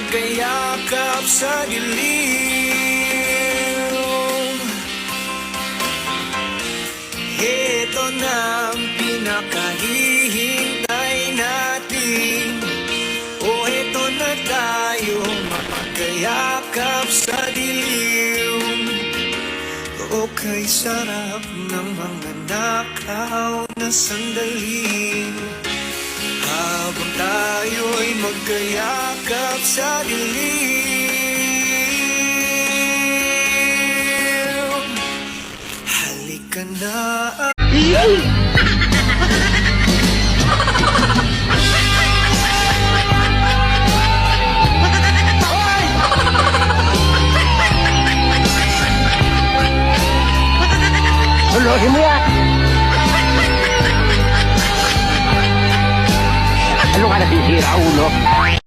magkayakap sa dilim. Ito na ang pinakahihintay natin. O ito na tayo magkayakap sa dilim. O kay sarap ng mga nakaw na sandali, habang tayo'y magkayakap sa dilim. Halika na. Huluhin mo yan! Ano ka nasisira, ulo?